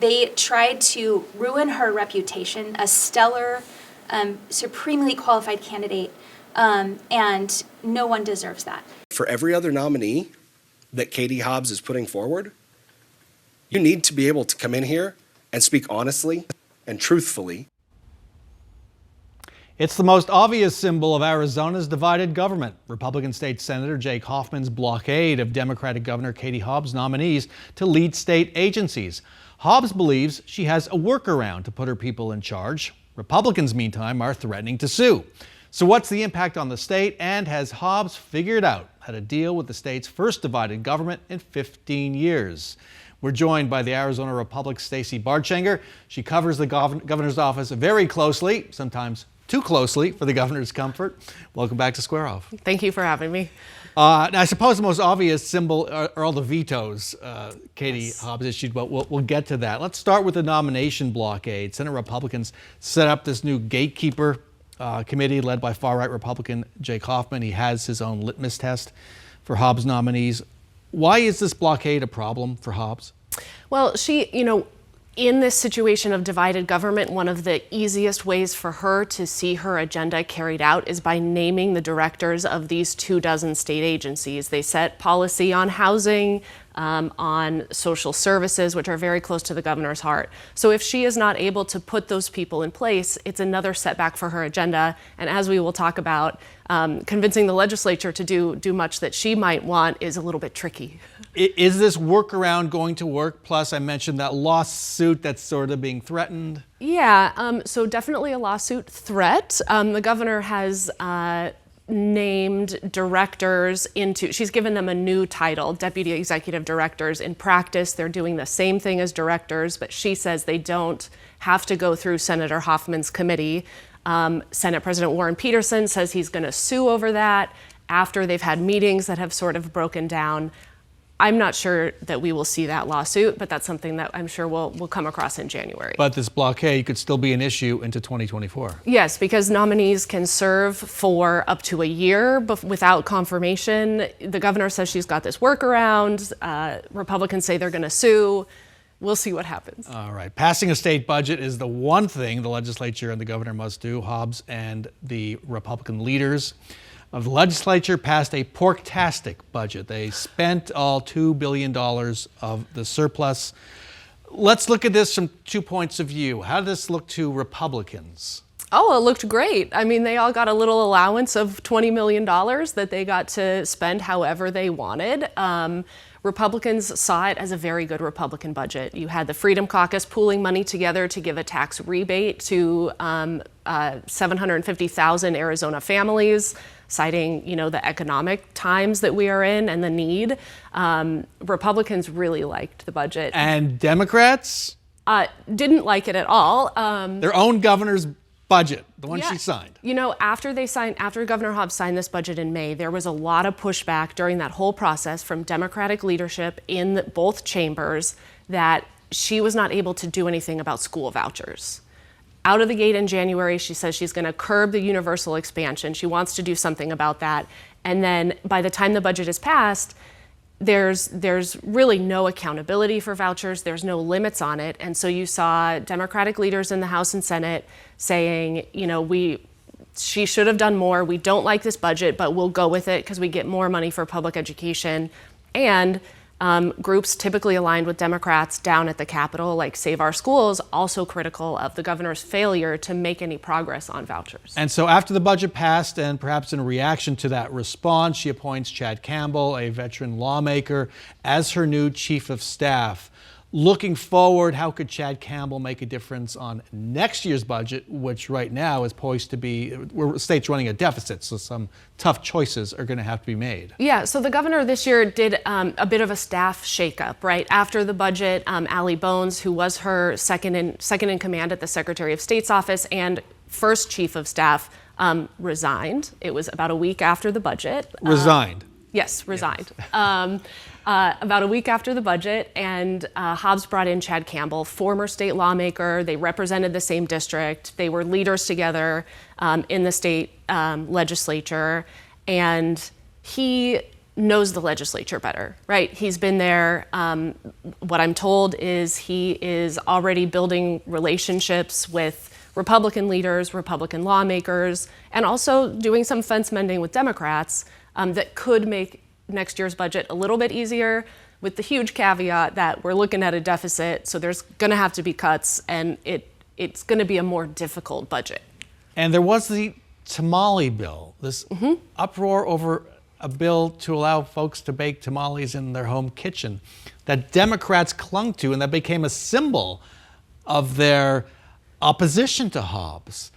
They tried to ruin her reputation, a stellar, supremely qualified candidate, and no one deserves that. For every other nominee that Katie Hobbs is putting forward, you need to be able to come in here and speak honestly and truthfully. It's the most obvious symbol of Arizona's divided government. Republican State Senator Jake Hoffman's blockade of Democratic Governor Katie Hobbs' nominees to lead state agencies. Hobbs believes she has a workaround to put her people in charge. Republicans, meantime, are threatening to sue. So what's the impact on the state, and has Hobbs figured out how to deal with the state's first divided government in 15 years? We're joined by the Arizona Republic's Stacey Barchenger. She covers the governor's office very closely, sometimes too closely for the governor's comfort. Welcome back to Square Off. Thank you for having me. Now, I suppose the most obvious symbol are all the vetoes Katie Hobbs issued, but we'll get to that. Let's start with the nomination blockade. Senate Republicans set up this new gatekeeper committee led by far-right Republican Jake Hoffman. He has his own litmus test for Hobbs nominees. Why is this blockade a problem for Hobbs? Well, in this situation of divided government, one of the easiest ways for her to see her agenda carried out is by naming the directors of these 24 state agencies. They set policy on housing, on social services, which are very close to the governor's heart. So if she is not able to put those people in place, it's another setback for her agenda. And as we will talk about, convincing the legislature to do much that she might want is a little bit tricky. Is this workaround going to work? Plus, I mentioned that lawsuit that's sort of being threatened. Yeah, so definitely a lawsuit threat. The governor has named directors she's given them a new title, deputy executive directors. In practice, they're doing the same thing as directors, but she says they don't have to go through Senator Hoffman's committee. Senate President Warren Peterson says he's going to sue over that after they've had meetings that have sort of broken down. I'm not sure that we will see that lawsuit, but that's something that I'm sure we'll come across in January. But this blockade could still be an issue into 2024. Yes, because nominees can serve for up to a year without confirmation. The governor says she's got this workaround. Republicans say they're going to sue. We'll see what happens. All right. Passing a state budget is the one thing the legislature and the governor must do. Hobbs and the Republican leaders of the legislature passed a pork-tastic budget. They spent all $2 billion of the surplus. Let's look at this from 2 points of view. How did this look to Republicans? Oh, it looked great. I mean, they all got a little allowance of $20 million that they got to spend however they wanted. Republicans saw it as a very good Republican budget. You had the Freedom Caucus pooling money together to give a tax rebate to 750,000 Arizona families, citing, the economic times that we are in and the need. Republicans really liked the budget. And Democrats? Didn't like it at all. Their own governor's budget, the one she signed. After Governor Hobbs signed this budget in May, there was a lot of pushback during that whole process from Democratic leadership in both chambers that she was not able to do anything about school vouchers. Out of the gate in January, she says she's going to curb the universal expansion. She wants to do something about that. And then by the time the budget is passed, there's really no accountability for vouchers. There's no limits on it. And so you saw Democratic leaders in the House and Senate saying, she should have done more. We don't like this budget, but we'll go with it because we get more money for public education. And groups typically aligned with Democrats down at the Capitol, like Save Our Schools, also critical of the governor's failure to make any progress on vouchers. And so after the budget passed, and perhaps in reaction to that response, she appoints Chad Campbell, a veteran lawmaker, as her new chief of staff. Looking forward, how could Chad Campbell make a difference on next year's budget, which right now is poised to be, the state's running a deficit, so some tough choices are going to have to be made. Yeah, so the governor this year did a bit of a staff shakeup, right? After the budget, Allie Bones, who was her second in command at the Secretary of State's office and first chief of staff, resigned. It was about a week after the budget. Resigned? Yes, resigned. Yes. About a week after the budget, and Hobbs brought in Chad Campbell, former state lawmaker. They represented the same district. They were leaders together in the state legislature. And he knows the legislature better, right? He's been there. What I'm told is he is already building relationships with Republican leaders, Republican lawmakers, and also doing some fence mending with Democrats that could make next year's budget a little bit easier, with the huge caveat that we're looking at a deficit, so there's going to have to be cuts, and it's going to be a more difficult budget. And there was the tamale bill, this uproar over a bill to allow folks to bake tamales in their home kitchen that Democrats clung to, and that became a symbol of their opposition to Hobbs.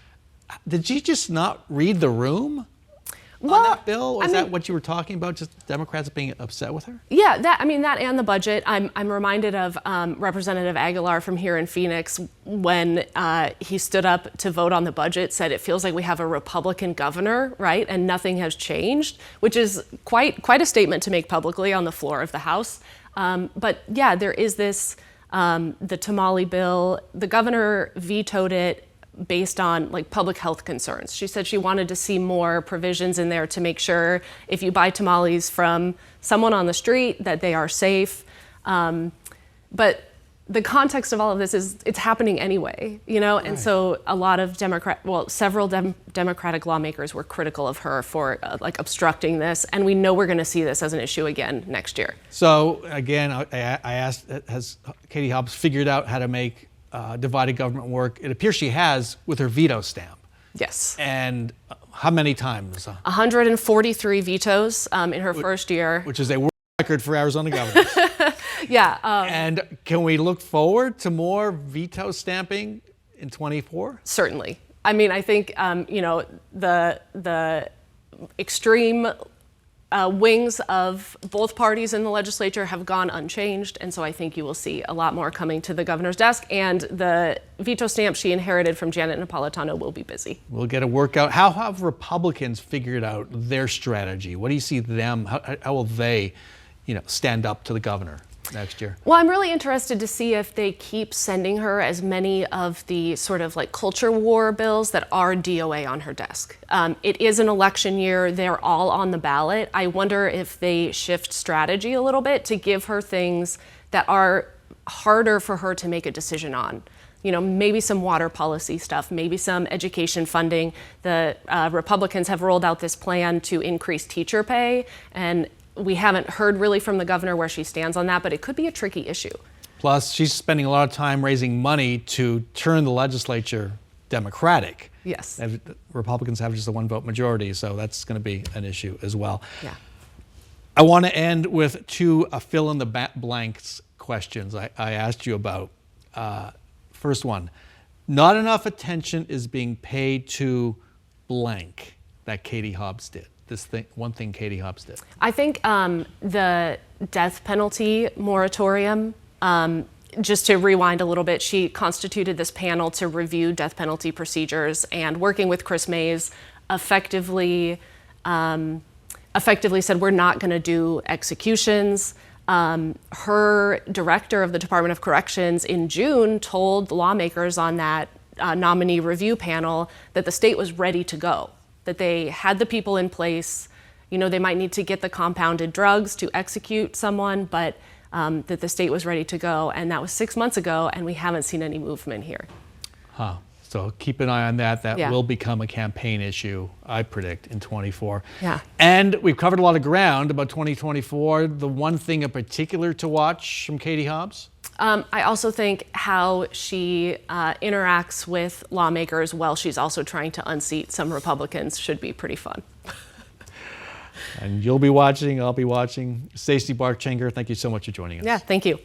Did you just not read the room on that bill? Is that what you were talking about, just Democrats being upset with her? Yeah, that and the budget. I'm reminded of Representative Aguilar from here in Phoenix when he stood up to vote on the budget, said it feels like we have a Republican governor, right, and nothing has changed, which is quite a statement to make publicly on the floor of the House. But yeah, there is this, the tamale bill. The governor vetoed it based on like public health concerns. She said she wanted to see more provisions in there to make sure if you buy tamales from someone on the street that they are safe. But the context of all of this is it's happening anyway, you know? And so a lot of several Democratic lawmakers were critical of her for like obstructing this. And we know we're gonna see this as an issue again next year. So again, I asked, has Katie Hobbs figured out how to make divided government work? It appears she has with her veto stamp. Yes. And how many times? 143 vetoes in her first year. Which is a world record for Arizona governors. Yeah. And can we look forward to more veto stamping in 24? Certainly. I mean, I think, you know, the extreme wings of both parties in the legislature have gone unchanged, and so I think you will see a lot more coming to the governor's desk, and the veto stamp she inherited from Janet Napolitano will be busy. We'll get a workout. How have Republicans figured out their strategy? What do you see them, how will they, stand up to the governor next year? Well, I'm really interested to see if they keep sending her as many of the sort of like culture war bills that are DOA on her desk. It is an election year. They're all on the ballot. I wonder if they shift strategy a little bit to give her things that are harder for her to make a decision on. Maybe some water policy stuff, maybe some education funding. The Republicans have rolled out this plan to increase teacher pay, and we haven't heard really from the governor where she stands on that, but it could be a tricky issue. Plus, she's spending a lot of time raising money to turn the legislature Democratic. Yes. Republicans have just a one-vote majority, so that's going to be an issue as well. Yeah. I want to end with two fill-in-the-blanks questions I asked you about. First one, not enough attention is being paid to blank that Katie Hobbs did. One thing Katie Hobbs did. I think the death penalty moratorium, just to rewind a little bit, she constituted this panel to review death penalty procedures, and working with Chris Mays effectively said we're not going to do executions. Her director of the Department of Corrections in June told lawmakers on that nominee review panel that the state was ready to go, that they had the people in place. They might need to get the compounded drugs to execute someone, but that the state was ready to go. And that was 6 months ago, and we haven't seen any movement here. So keep an eye on that. That Yeah. will become a campaign issue, I predict, in 24. Yeah. And we've covered a lot of ground about 2024. The one thing in particular to watch from Katie Hobbs? I also think how she interacts with lawmakers while she's also trying to unseat some Republicans should be pretty fun. And you'll be watching, I'll be watching. Stacey Barchenger, thank you so much for joining us. Yeah, thank you.